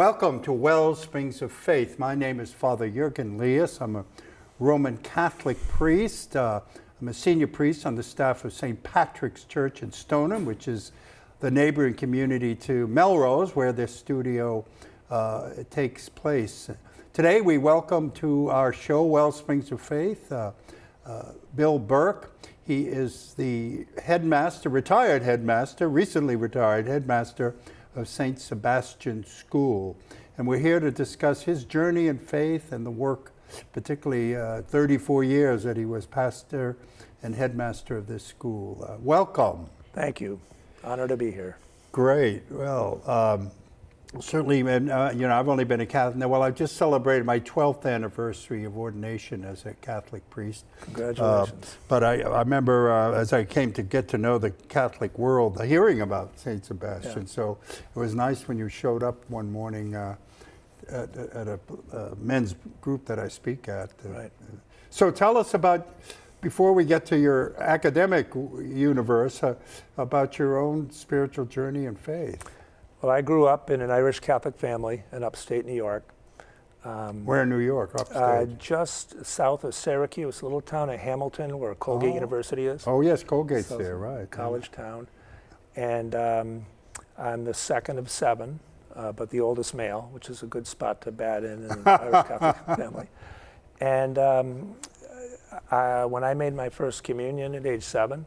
Welcome to Wellsprings of Faith. My name is Father Jürgen Liias. I'm a Roman Catholic priest. I'm a senior priest on the staff of St. Patrick's Church in Stoneham, which is the neighboring community to Melrose, where this studio takes place. Today we welcome to our show, Wellsprings of Faith, Bill Burke. He is the headmaster, retired headmaster, recently retired headmaster of St. Sebastian School. And we're here to discuss his journey in faith and the work, particularly 34 years that he was pastor and headmaster of this school. Welcome. Thank you. Honor to be here. Great. Well, certainly, and I've only been a Catholic. Well, I just celebrated my 12th anniversary of ordination as a Catholic priest. Congratulations. But I remember as I came to get to know the Catholic world, hearing about St. Sebastian. Yeah. So it was nice when you showed up one morning at a men's group that I speak at. Right. So tell us about, before we get to your academic universe, about your own spiritual journey and faith. Well, I grew up in an Irish Catholic family in upstate New York. Where in New York, upstate? Just south of Syracuse, a little town of Hamilton, where Colgate University is. Oh yes, Colgate's so there, right. College town. And I'm the second of seven, but the oldest male, which is a good spot to bat in an Irish Catholic family. And when I made my first communion at age 7,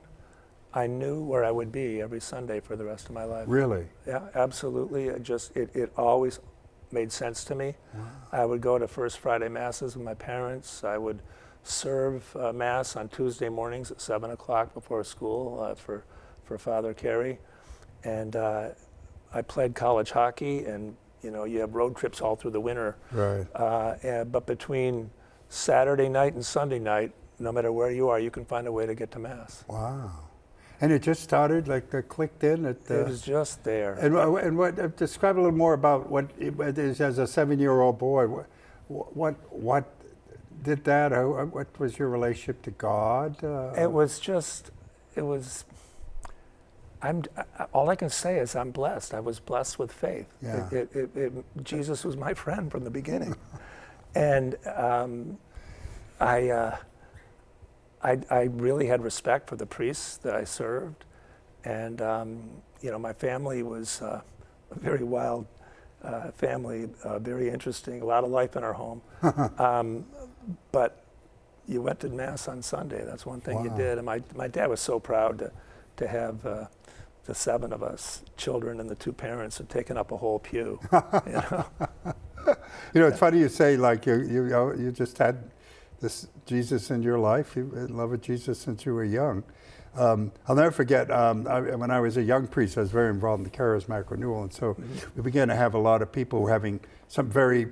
I knew where I would be every Sunday for the rest of my life. Really? Yeah, absolutely. It always made sense to me. Wow. I would go to First Friday Masses with my parents. I would serve Mass on Tuesday mornings at 7 o'clock before school for Father Carey. And I played college hockey, and you have road trips all through the winter. Right. But between Saturday night and Sunday night, no matter where you are, you can find a way to get to Mass. Wow. And it just started, like, clicked in? It was just there. And what describe a little more about what it is as a 7-year-old boy. What did that? What was your relationship to God? All I can say is I'm blessed. I was blessed with faith. Yeah. Jesus was my friend from the beginning. And I really had respect for the priests that I served, and my family was a very wild family, very interesting, a lot of life in our home. But you went to Mass on Sunday. That's one thing. Wow. You did, and my dad was so proud to have the 7 of us children, and the 2 parents had taken up a whole pew. It's funny you say, like, you just had this Jesus in your life. You love of Jesus since you were young. I'll never forget, when I was a young priest, I was very involved in the charismatic renewal, and so we began to have a lot of people who were having some very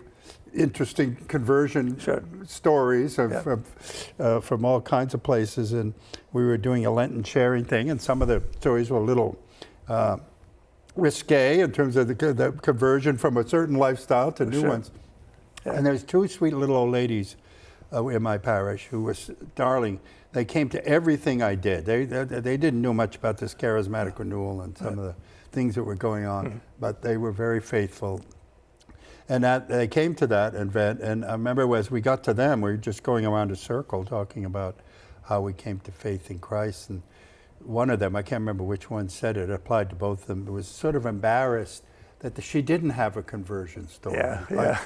interesting conversion stories from all kinds of places, and we were doing a Lenten sharing thing, and some of the stories were a little risque in terms of the conversion from a certain lifestyle to new ones. Yeah. And there's 2 sweet little old ladies in my parish who was darling. They came to everything I did. They didn't know much about this charismatic renewal and some of the things that were going on, but they were very faithful. And they came to that event, and I remember as we got to them, we were just going around a circle talking about how we came to faith in Christ. And one of them, I can't remember which one said it applied to both of them, was sort of embarrassed that she didn't have a conversion story. Yeah.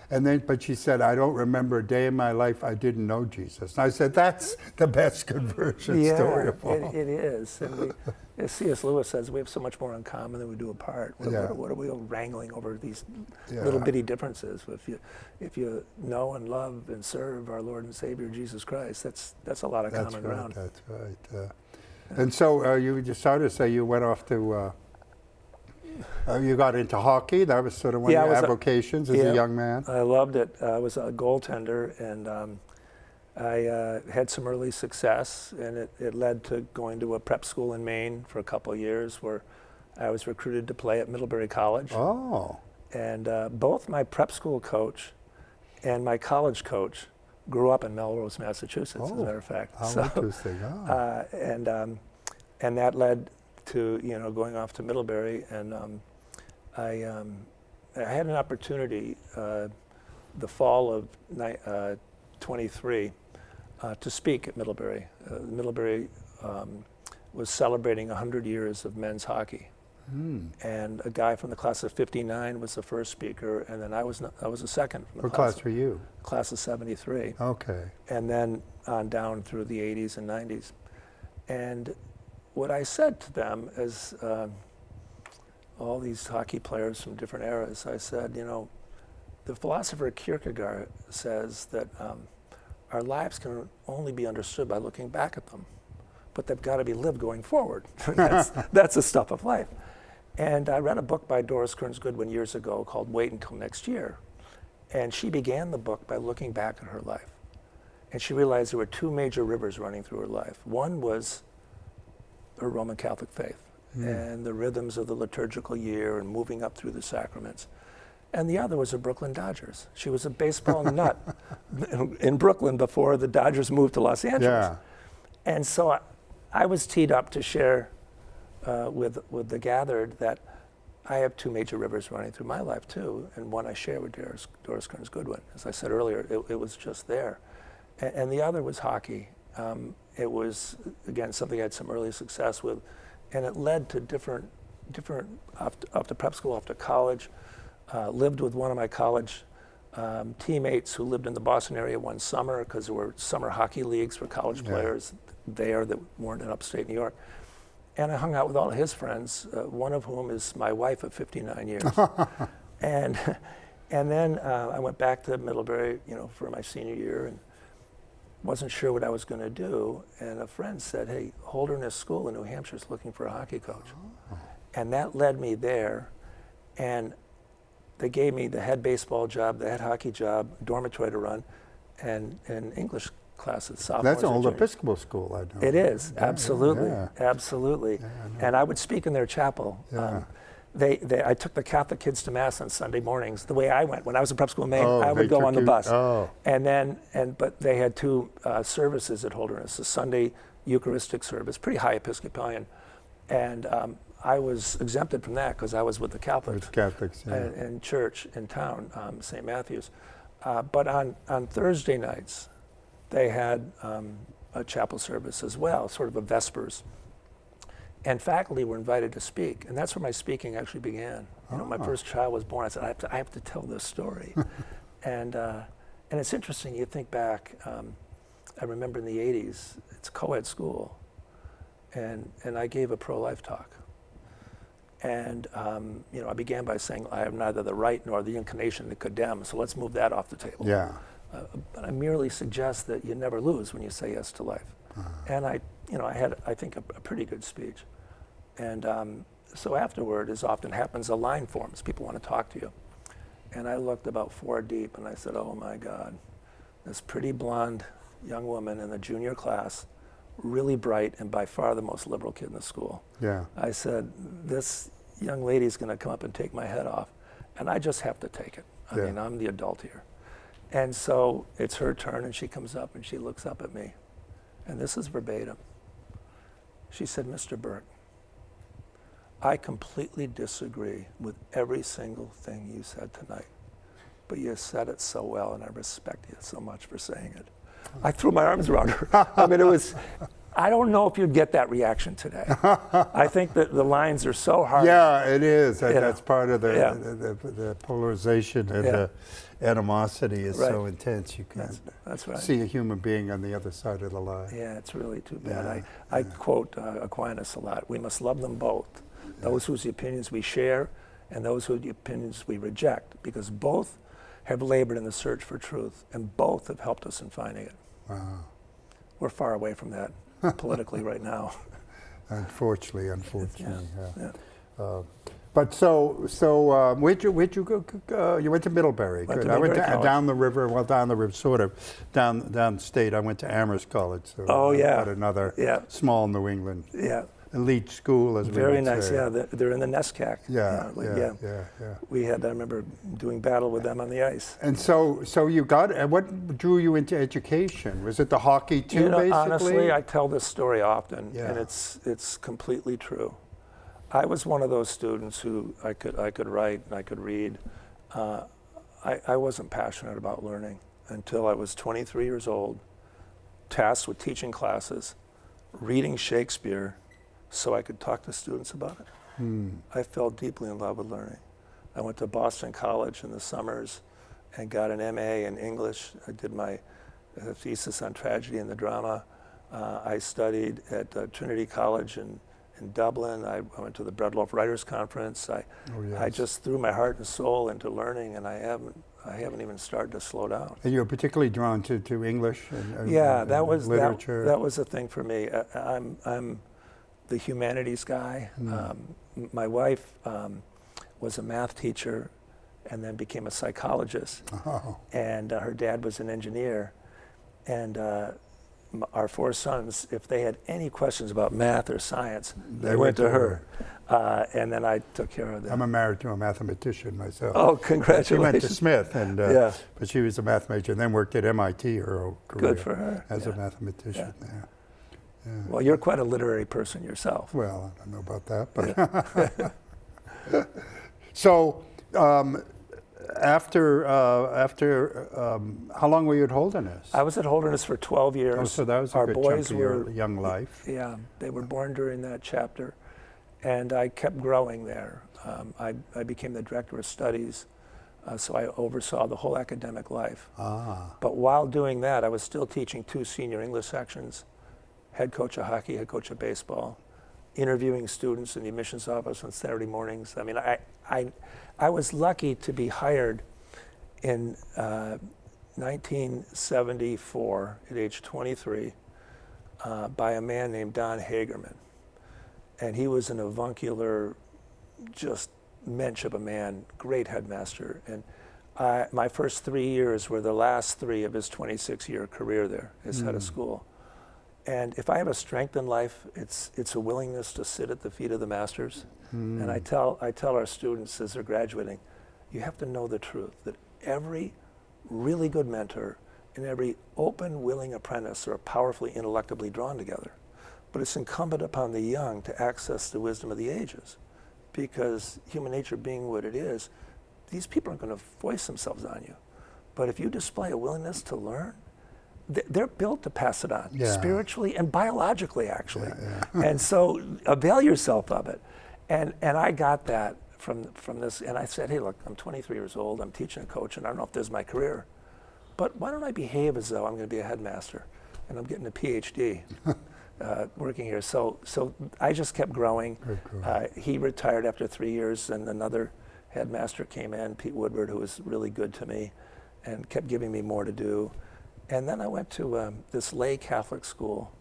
But she said, I don't remember a day in my life I didn't know Jesus. And I said, that's the best conversion story of all. It is. And as C.S. Lewis says, we have so much more in common than we do apart. What are we all wrangling over these little bitty differences? If you know and love and serve our Lord and Savior Jesus Christ, that's a lot of common ground. That's right. And so you just started to say you went off to... you got into hockey. That was sort of one of your avocations as a young man. I loved it. I was a goaltender, and I had some early success, and it led to going to a prep school in Maine for a couple of years, where I was recruited to play at Middlebury College. Oh. And both my prep school coach and my college coach grew up in Melrose, Massachusetts, as a matter of fact. How interesting. And that led to going off to Middlebury, and I I had an opportunity the fall of 23 to speak at Middlebury. Middlebury was celebrating 100 years of men's hockey. And a guy from the class of 59 was the first speaker, and then I was the second. From the What class were you? Class of 73. Okay. And then on down through the 80s and 90s. And what I said to them is, all these hockey players from different eras, I said, you know, the philosopher Kierkegaard says that our lives can only be understood by looking back at them, but they've got to be lived going forward. That's the stuff of life. And I read a book by Doris Kearns Goodwin years ago called Wait Until Next Year. And she began the book by looking back at her life. And she realized there were two major rivers running through her life. One was her Roman Catholic faith and the rhythms of the liturgical year and moving up through the sacraments. And the other was the Brooklyn Dodgers. She was a baseball nut in Brooklyn before the Dodgers moved to Los Angeles. Yeah. And so I was teed up to share with the gathered that I have two major rivers running through my life too, and one I share with Doris Kearns Goodwin. As I said earlier, it was just there. And the other was hockey. It was, again, something I had some early success with, and it led to different after prep school, after college. Lived with one of my college teammates who lived in the Boston area one summer because there were summer hockey leagues for college players there that weren't in upstate New York. And I hung out with all of his friends, one of whom is my wife of 59 years. and then I went back to Middlebury, you know, for my senior year and wasn't sure what I was going to do. And a friend said, hey, Holderness School in New Hampshire is looking for a hockey coach. And that led me there. And they gave me the head baseball job, the head hockey job, dormitory to run, and English classes. That's an old Episcopal school, I know. It is, absolutely, yeah. absolutely. Yeah, and I would speak in their chapel. Yeah. I took the Catholic kids to Mass on Sunday mornings. The way I went, when I was in prep school in Maine, Oh, I they would go took on the you- bus. oh. But they had two services at Holderness, a Sunday Eucharistic service, pretty high Episcopalian, and I was exempted from that because I was with the Catholics. With Catholics, yeah. And church in town, St. Matthew's. But on Thursday nights, they had a chapel service as well, sort of a Vespers. And faculty were invited to speak, and that's where my speaking actually began. You know, my first child was born. I said, I have to tell this story. And it's interesting, you think back, I remember in the 80s, it's a co-ed school, and I gave a pro-life talk. And you know, I began by saying, I have neither the right nor the inclination to condemn, so let's move that off the table. Yeah. But I merely suggest that you never lose when you say yes to life. And I had, I think, a pretty good speech. And so afterward, as often happens, a line forms. People want to talk to you. And I looked about 4 deep, and I said, oh my God, this pretty blonde young woman in the junior class, really bright and by far the most liberal kid in the school. Yeah. I said, this young lady's going to come up and take my head off, and I just have to take it. I mean, I'm the adult here. And so it's her turn, and she comes up and she looks up at me, and this is verbatim. She said, Mr. Burke, I completely disagree with every single thing you said tonight, but you said it so well, and I respect you so much for saying it. I threw my arms around her. I mean, I don't know if you'd get that reaction today. I think that the lines are so hard. Yeah, it is. You That's know. part of Yeah. the polarization and the animosity is so Right. intense you can't That's right. see a human being on the other side of the line. Yeah, it's really too bad. Yeah, I quote Aquinas a lot. We must love them both, those whose opinions we share and those whose opinions we reject, because both have labored in the search for truth, and both have helped us in finding it. Wow. We're far away from that politically right now. Unfortunately. Yeah. But so where'd you go? You went to Middlebury. Went Good. to I went Middlebury College. down the river. Well, down the river, sort of down state. I went to Amherst College. So Oh, yeah. about another Yeah. small New England Yeah, elite school, as we very would nice. say. Yeah, they're in the NESCAC. Yeah, Yeah. yeah. We had, I remember doing battle with them on the ice. And so you got. And what drew you into education? Was it the hockey too? You know, basically. honestly, I tell this story often, Yeah. and it's completely true. I was one of those students who I could write and I could read, I wasn't passionate about learning until I was 23 years old, tasked with teaching classes, reading Shakespeare so I could talk to students about it. I fell deeply in love with learning. I went to Boston College in the summers and got an MA in English. I did my thesis on tragedy and the drama. I studied at Trinity College in Dublin. I went to the Breadloaf Writers Conference. I just threw my heart and soul into learning, and I haven't even started to slow down. And you were particularly drawn to English and that was literature. That was a thing for me. I'm the humanities guy. My wife was a math teacher and then became a psychologist. And her dad was an engineer. And our 4 sons, if they had any questions about math or science, they went to her. And then I took care of them. I'm married to a mathematician myself. Oh, congratulations. She went to Smith, and but she was a math major, and then worked at MIT her whole career. Good for her. As a mathematician there. Yeah. Well, you're quite a literary person yourself. Well, I don't know about that, but so after how long were you at Holderness? I was at Holderness for 12 years. Oh, so that was a good chunk of your young life. Yeah, they were born during that chapter, and I kept growing there. I became the director of studies, so I oversaw the whole academic life. But while doing that, I was still teaching 2 senior English sections, head coach of hockey, head coach of baseball, interviewing students in the admissions office on Saturday mornings. I mean, I was lucky to be hired in 1974 at age 23 by a man named Don Hagerman. And he was an avuncular, just mensch of a man, great headmaster. And my first 3 years were the last 3 of his 26-year career there as head of school. And if I have a strength in life, it's a willingness to sit at the feet of the masters. And I tell our students as they're graduating, you have to know the truth, that every really good mentor and every open, willing apprentice are powerfully intellectually drawn together. But it's incumbent upon the young to access the wisdom of the ages, because human nature being what it is, these people aren't going to voice themselves on you. But if you display a willingness to learn, they're built to pass it on, spiritually and biologically, actually. And so avail yourself of it. And I got that from this, and I said, hey, look, I'm 23 years old, I'm teaching a coach, and I don't know if this is my career, but why don't I behave as though I'm going to be a headmaster, and I'm getting a PhD working here. So I just kept growing. He retired after 3 years, and another headmaster came in, Pete Woodward, who was really good to me, and kept giving me more to do. And then I went to this lay Catholic school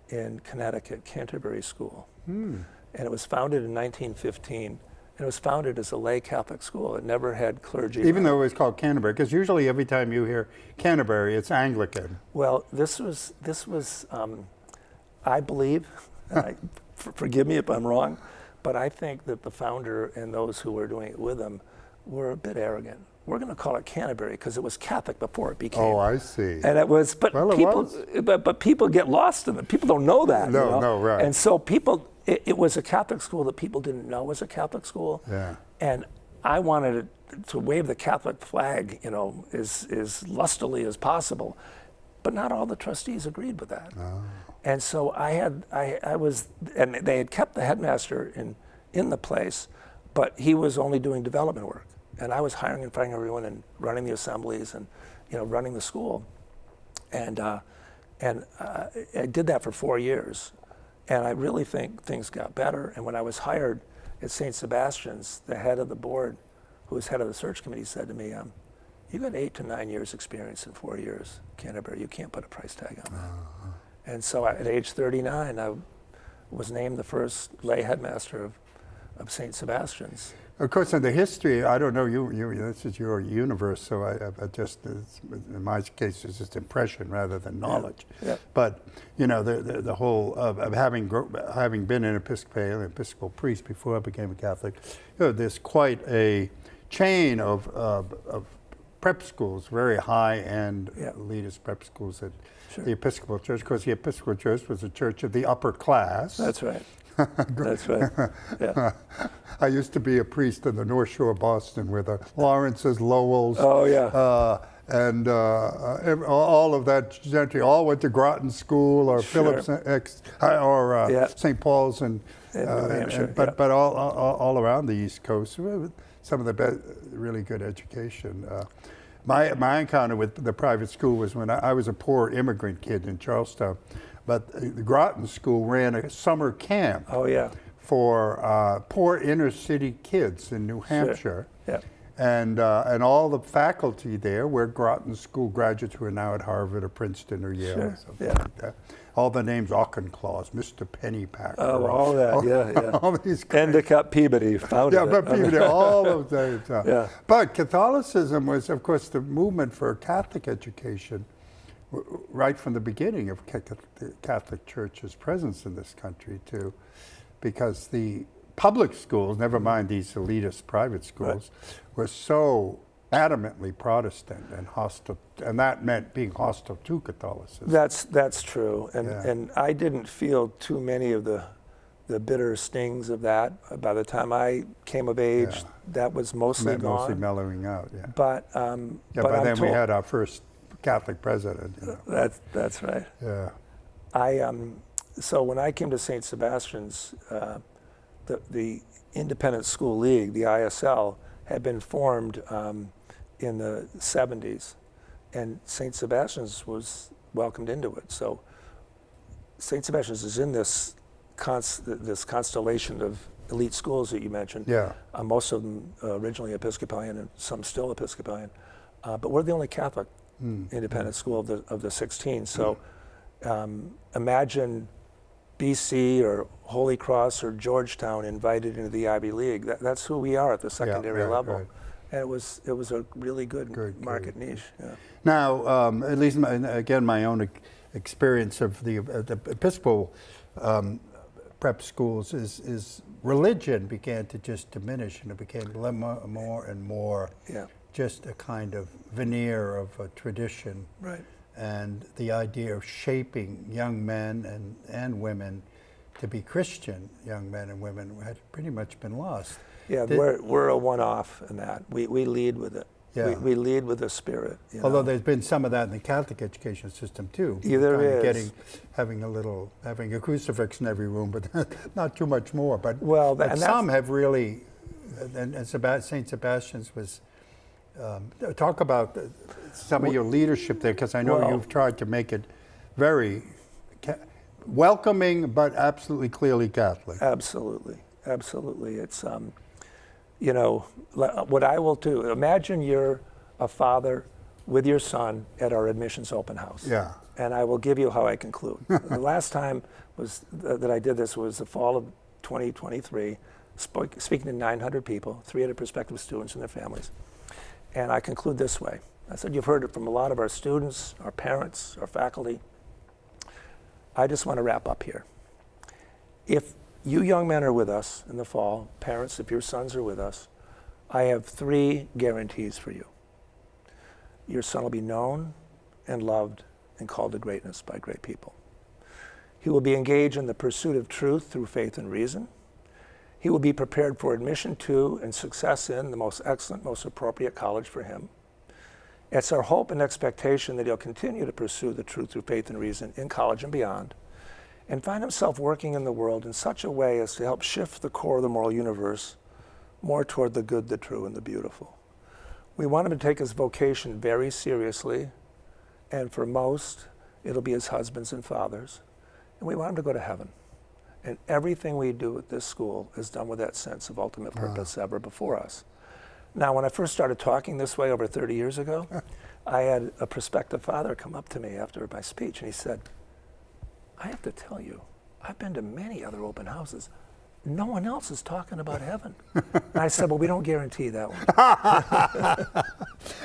in Connecticut, Canterbury School. And it was founded in 1915. And it was founded as a lay Catholic school. It never had clergy. Even though it was called Canterbury, because usually every time you hear Canterbury, it's Anglican. Well, this was I believe, and forgive me if I'm wrong, but I think that the founder and those who were doing it with him were a bit arrogant. We're going to call it Canterbury because it was Catholic before it became. Oh, I see. And it was, but well, people, but people get lost in it. People don't know that. No, you know? no, right. And so people, it was a Catholic school that people didn't know was a Catholic school. Yeah. And I wanted to wave the Catholic flag, you know, as lustily as possible. But not all the trustees agreed with that. Oh. And so I was, and they had kept the headmaster in the place, but he was only doing development work. And I was hiring and firing everyone and running the assemblies and, you know, running the school. And I did that for 4 years. And I really think things got better. And when I was hired at St. Sebastian's, the head of the board, who was head of the search committee, said to me, you got 8 to 9 years experience in 4 years, Canterbury. You can't put a price tag on that. And so at age 39, I was named the first lay headmaster of St. Sebastian's. Of course, in the history, I don't know, this is your universe, so I just, in my case, it's just impression rather than knowledge. Yeah. But, you know, the whole of having been an Episcopal priest before I became a Catholic, you know, there's quite a chain of prep schools, very high-end elitist prep schools at the Episcopal Church. Of course, the Episcopal Church was a church of the upper class. That's right. That's right. Yeah. I used to be a priest in the North Shore of Boston with the Lawrences, Lowells. Oh, yeah. And all of that gentry all went to Groton School or Sure. Phillips or Yeah. St. Paul's In New Hampshire, but all around the East Coast, some of the best, really good education. My encounter with the private school was when I was a poor immigrant kid in Charlestown, but the Groton School ran a summer camp Oh, yeah. for poor inner city kids in New Hampshire. Yeah. And all the faculty there were Groton School graduates who are now at Harvard or Princeton or Yale or something like that. All the names, Auchinclaws, Mr. Pennypacker. Oh, all that, yeah. All these guys. Endicott Peabody founded Yeah, but it. people, all of those. Yeah. But Catholicism was, of course, the movement for Catholic education right from the beginning of the Catholic Church's presence in this country, too, because the public schools, never mind these elitist private schools, were so adamantly Protestant and hostile, and that meant being hostile to Catholicism. That's true, and I didn't feel too many of the bitter stings of that. By the time I came of age, that was mostly gone. Mostly mellowing out, yeah. But but I'm then we told, had our first Catholic president. You know. That's right. Yeah. So when I came to St. Sebastian's, the Independent School League, the ISL, had been formed in the 70s, and St. Sebastian's was welcomed into it. So St. Sebastian's is in this constellation of elite schools that you mentioned. Yeah. Most of them originally Episcopalian and some still Episcopalian. But we're the only Catholic independent school of the 16. So imagine BC or Holy Cross or Georgetown invited into the Ivy League. That's who we are at the secondary level. Right. And it was a really good market niche. Yeah. Now, at least my own experience of the Episcopal prep schools is religion began to just diminish, and it became more and more just a kind of veneer of a tradition. Right. And the idea of shaping young men and women to be Christian young men and women had pretty much been lost. Yeah, we're a one-off in that. We lead with it. Yeah. We lead with the Spirit. Although there's been some of that in the Catholic education system too. There is. Having a crucifix in every room, but not too much more. But and some have really, and St. Sebastian's was. Talk about some of your leadership there, because I know you've tried to make it very welcoming, but absolutely clearly Catholic. Absolutely. It's, what I will do, imagine you're a father with your son at our admissions open house. Yeah. And I will give you how I conclude. The last time that I did this was the fall of 2023, speaking to 900 people, 300 prospective students and their families. And I conclude this way. I said, you've heard it from a lot of our students, our parents, our faculty. I just want to wrap up here. If you young men are with us in the fall, parents, if your sons are with us, I have 3 guarantees for you. Your son will be known and loved and called to greatness by great people. He will be engaged in the pursuit of truth through faith and reason. He will be prepared for admission to and success in the most excellent, most appropriate college for him. It's our hope and expectation that he'll continue to pursue the truth through faith and reason in college and beyond, and find himself working in the world in such a way as to help shift the core of the moral universe more toward the good, the true, and the beautiful. We want him to take his vocation very seriously, and for most, it'll be as husbands and fathers, and we want him to go to heaven. And everything we do at this school is done with that sense of ultimate purpose ever before us. Now, when I first started talking this way over 30 years ago, I had a prospective father come up to me after my speech, and he said, I have to tell you, I've been to many other open houses. No one else is talking about heaven. And I said, well, we don't guarantee that one.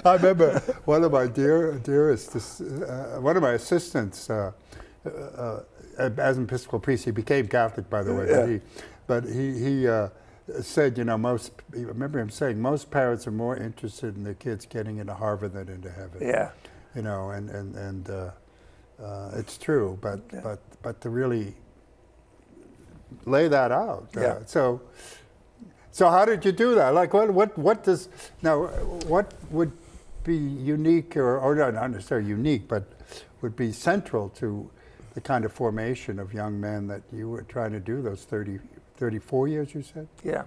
I remember one of my dearest, one of my assistants, as an Episcopal priest, he became Catholic, by the way. But he said, I remember him saying, most parents are more interested in their kids getting into Harvard than into heaven. Yeah. And it's true. But to really lay that out. Yeah. So how did you do that? Like what does now what would be unique or not necessarily unique, but would be central to the kind of formation of young men that you were trying to do those 34 years you said? Yeah.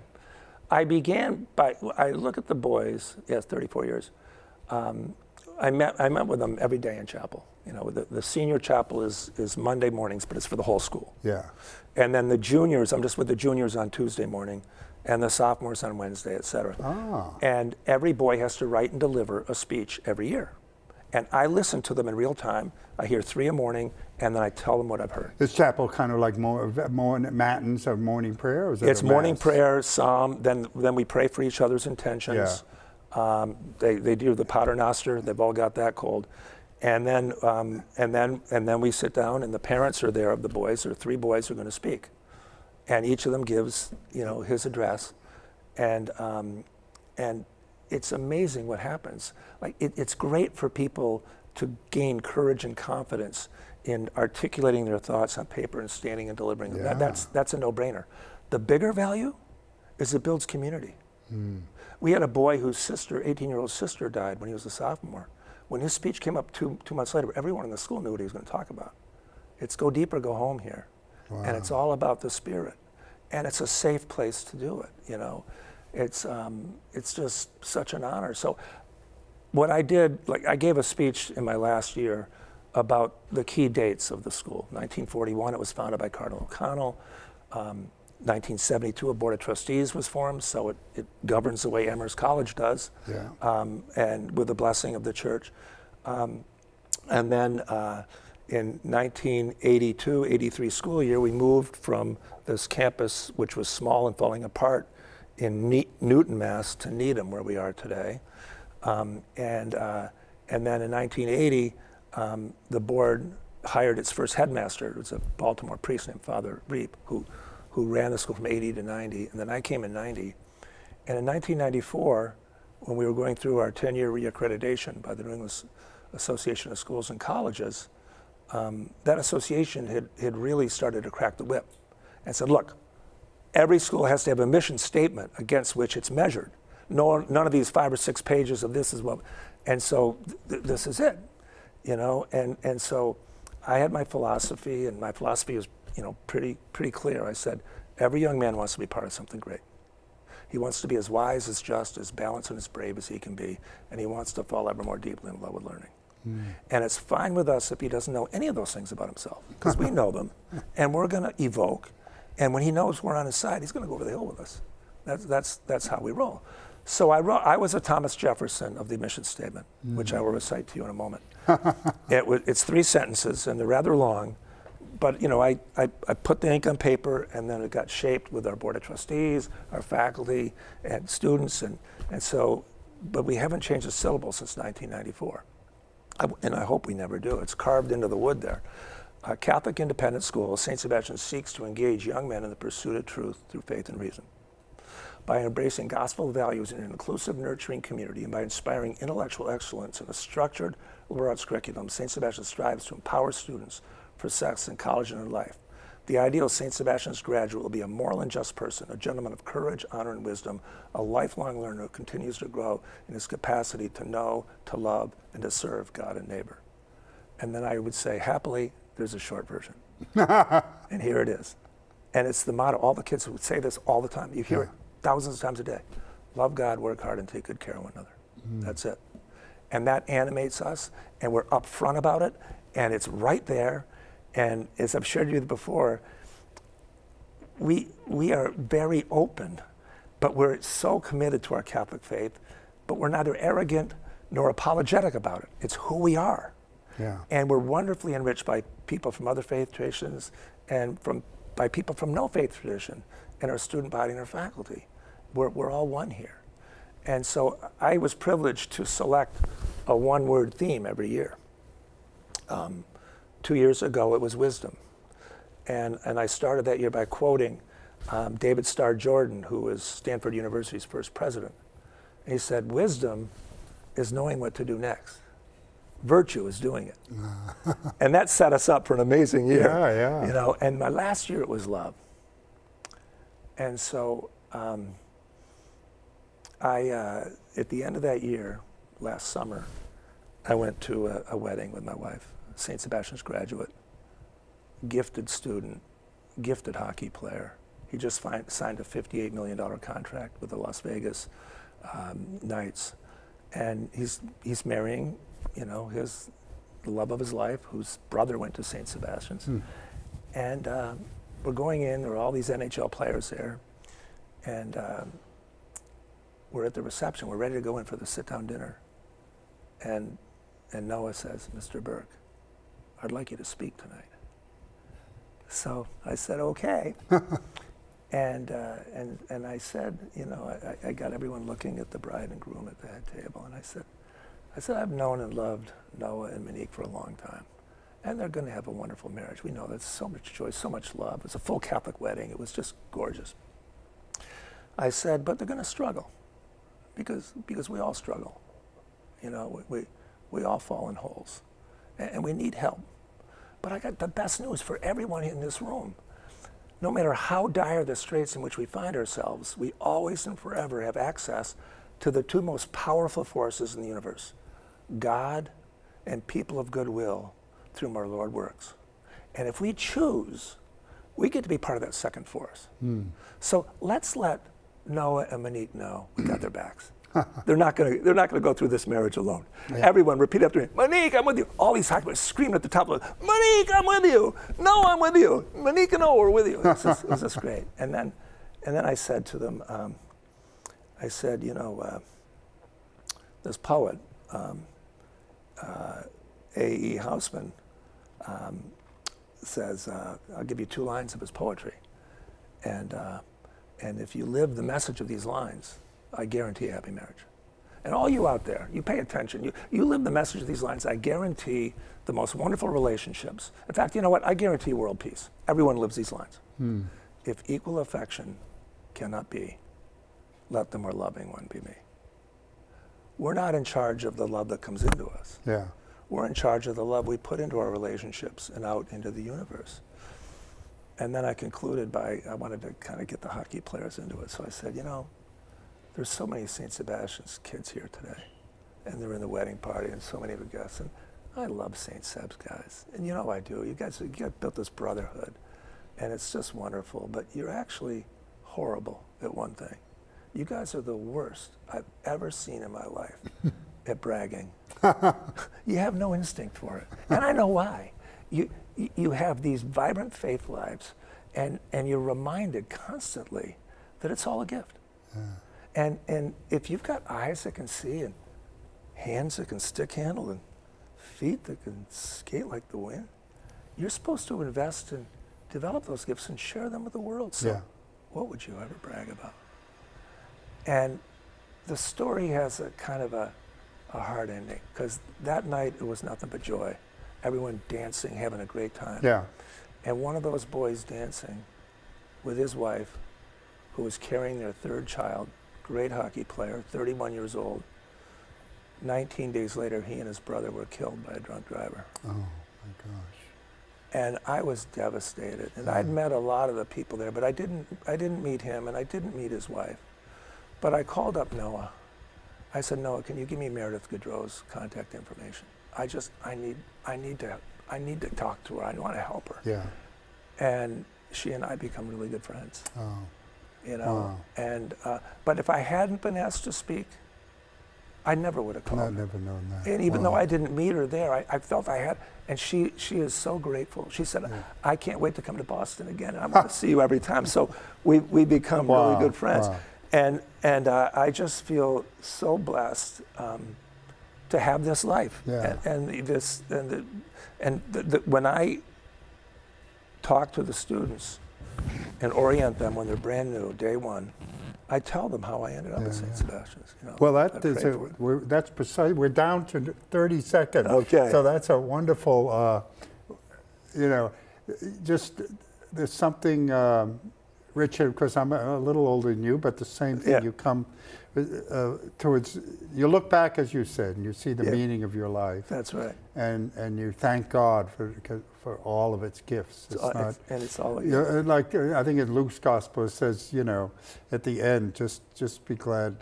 I look at the boys, yes, 34 years. I met with them every day in chapel. You know, the senior chapel is Monday mornings, but it's for the whole school. Yeah. And then the juniors, I'm just with the juniors on Tuesday morning, and the sophomores on Wednesday, et cetera. Ah. And every boy has to write and deliver a speech every year. And I listen to them in real time. I hear 3 a morning, and then I tell them what I've heard. Is chapel kind of like more matins of morning prayer? Or is it It's morning prayer, psalm, then we pray for each other's intentions. Yeah. They do the Paternoster. They've all got that cold. And then we sit down, and the parents are there of the boys. There are 3 boys who are going to speak, and each of them gives, you know, his address, and it's amazing what happens. Like it's great for people to gain courage and confidence in articulating their thoughts on paper and standing and delivering them. Yeah. That's a no-brainer. The bigger value is it builds community. We had a boy whose sister, 18-year-old sister, died when he was a sophomore. When his speech came up 2 months later, everyone in the school knew what he was going to talk about. It's go deep or go home here. Wow. And it's all about the spirit. And it's a safe place to do it, you know. It's just such an honor. So what I did, like I gave a speech in my last year about the key dates of the school. 1941, it was founded by Cardinal O'Connell. 1972, a board of trustees was formed, so it governs the way Amherst College does, Yeah. and with the blessing of the church. And then in 1982-83 school year, we moved from this campus, which was small and falling apart, in Newton, Mass, to Needham, where we are today. And then in 1980, the board hired its first headmaster. It was a Baltimore priest named Father Reap, who ran the school from 80 to 90, and then I came in 90. And in 1994, when we were going through our 10-year reaccreditation by the New England Association of Schools and Colleges, that association had really started to crack the whip and said, look, every school has to have a mission statement against which it's measured. None of these 5 or 6 pages of this is what, and so this is it, you know? And so I had my philosophy, and my philosophy is, you know, pretty clear. I said, every young man wants to be part of something great. He wants to be as wise, as just, as balanced, and as brave as he can be, and he wants to fall ever more deeply in love with learning. And it's fine with us if he doesn't know any of those things about himself, because we know them, and we're going to evoke, and when he knows we're on his side, he's going to go over the hill with us. That's how we roll. So I was a Thomas Jefferson of the mission statement, which I will recite to you in a moment. It's 3 sentences, and they're rather long. But you know, I put the ink on paper, and then it got shaped with our board of trustees, our faculty, and students, and so. But we haven't changed the syllable since 1994, and I hope we never do. It's carved into the wood there. A Catholic independent school, St. Sebastian seeks to engage young men in the pursuit of truth through faith and reason. By embracing gospel values in an inclusive, nurturing community, and by inspiring intellectual excellence in a structured liberal arts curriculum, St. Sebastian strives to empower students for success in college and in life. The ideal St. Sebastian's graduate will be a moral and just person, a gentleman of courage, honor, and wisdom, a lifelong learner who continues to grow in his capacity to know, to love, and to serve God and neighbor. And then I would say, happily, there's a short version. And here it is. And it's the motto. All the kids would say this all the time. You hear it thousands of times a day. Love God, work hard, and take good care of one another. That's it. And that animates us, and we're upfront about it, and it's right there. And as I've shared with you before, we are very open, but we're so committed to our Catholic faith, but we're neither arrogant nor apologetic about it. It's who we are. Yeah. And we're wonderfully enriched by people from other faith traditions and by people from no faith tradition and our student body and our faculty. We're all one here. And so I was privileged to select a one-word theme every year. 2 years ago, it was wisdom. And I started that year by quoting David Starr Jordan, who was Stanford University's first president. And he said, wisdom is knowing what to do next. Virtue is doing it. And that set us up for an amazing year. Yeah. You know, and my last year it was love. And so at the end of that year, last summer, I went to a wedding with my wife, St. Sebastian's graduate, gifted student, gifted hockey player. He just signed a $58 million contract with the Las Vegas Knights. And he's marrying, the love of his life, whose brother went to St. Sebastian's. And we're going in, there are all these NHL players there. And we're at the reception, we're ready to go in for the sit-down dinner. And Noah says, "Mr. Burke, I'd like you to speak tonight." So I said, okay. And I said, I got everyone looking at the bride and groom at the head table. And I said, I've known and loved Noah and Monique for a long time. And they're going to have a wonderful marriage. We know that's so much joy, so much love. It was a full Catholic wedding. It was just gorgeous. I said, but they're going to struggle because we all struggle. We all fall in holes and we need help. But I got the best news for everyone in this room. No matter how dire the straits in which we find ourselves, we always and forever have access to the two most powerful forces in the universe, God and people of goodwill through whom our Lord works. And if we choose, we get to be part of that second force. So let's let Noah and Monique know we got their backs. They're not going to go through this marriage alone. Yeah. Everyone repeat after me. Monique, I'm with you. All these hockey players screaming at the top of it. Monique, I'm with you. No, I'm with you. Monique and Noah are with you. It was just great. And then I said to them, this poet, A.E. Housman, says, I'll give you 2 lines of his poetry. And if you live the message of these lines, I guarantee a happy marriage. And all you out there, you pay attention. You live the message of these lines. I guarantee the most wonderful relationships. In fact, you know what? I guarantee world peace. Everyone lives these lines. If equal affection cannot be, let the more loving one be me. We're not in charge of the love that comes into us. Yeah. We're in charge of the love we put into our relationships and out into the universe. And then I concluded I wanted to kind of get the hockey players into it. So I said, there's so many St. Sebastian's kids here today, and they're in the wedding party, and so many of the guests. And I love St. Seb's guys, and I do. You guys built this brotherhood, and it's just wonderful. But you're actually horrible at one thing. You guys are the worst I've ever seen in my life at bragging. You have no instinct for it, and I know why. You have these vibrant faith lives, and you're reminded constantly that it's all a gift. And if you've got eyes that can see and hands that can stick handle and feet that can skate like the wind, you're supposed to invest and develop those gifts and share them with the world. So what would you ever brag about? And the story has a kind of a hard ending, because that night it was nothing but joy. Everyone dancing, having a great time. Yeah. And one of those boys dancing with his wife, who was carrying their 3rd child, great hockey player, 31 years old. 19 days later, he and his brother were killed by a drunk driver. Oh, my gosh. And I was devastated. And I'd met a lot of the people there, but I didn't meet him, and I didn't meet his wife. But I called up Noah. I said, Noah, can you give me Meredith Gaudreau's contact information? I need to talk to her. I want to help her. Yeah. And she and I become really good friends. Oh. Wow. And but if I hadn't been asked to speak, I never would have called her. I'd never known that. And even though I didn't meet her there, I felt I had, and she is so grateful. She said, I can't wait to come to Boston again. I want to see you every time. So we become really good friends. Wow. And I just feel so blessed to have this life. Yeah. And when I talk to the students and orient them when they're brand new, day one, I tell them how I ended up at St. Sebastian's. Well, that's precise. We're down to 30 seconds. Okay. So that's a wonderful, just there's something, Richard, because I'm a little older than you, but the same thing. You come towards, you look back, as you said, and you see the Yeah. meaning of your life. That's right. And you thank God for all of its gifts. It's not, And it's all. you know, like I think in Luke's gospel it says, you know, at the end, just be glad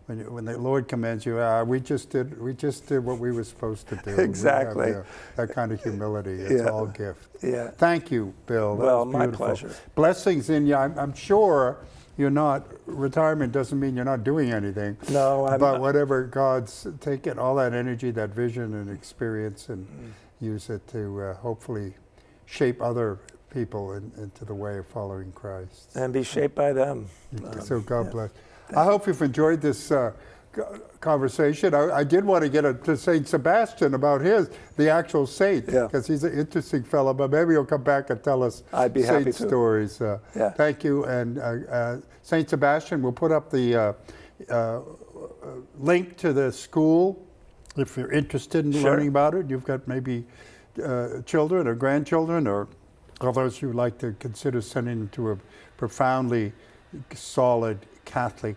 when the Lord commends you. We just did what we were supposed to do. Exactly. We have, that kind of humility. It's Yeah. all gift. Yeah. Thank you, Bill. That Well, was my beautiful. pleasure. Blessings in you. I'm sure you're not. Retirement doesn't mean you're not doing anything. No, I'm But not. whatever, God's taken all that energy, that vision and experience, and use it to hopefully shape other people into the way of following Christ. And be shaped by them. So God yeah. bless. I hope you've enjoyed this conversation. I did want to get to Saint Sebastian about the actual saint, Yeah. because he's an interesting fellow. But maybe he'll come back and tell us I'd be happy saint to. stories. Yeah. Thank you. And Saint Sebastian, we'll put up the link to the school if you're interested in Sure. learning about it. You've got maybe children or grandchildren or others you'd like to consider sending to a profoundly solid Catholic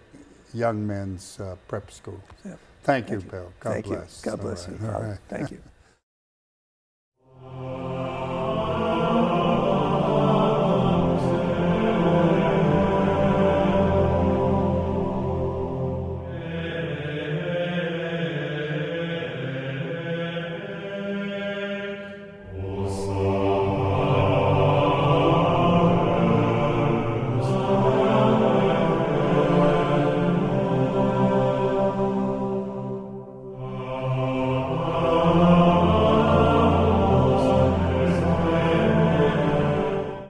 young men's prep school. Yeah. Thank you, Bill. God Thank you. bless. God All bless right. you, All Father. right. Thank you.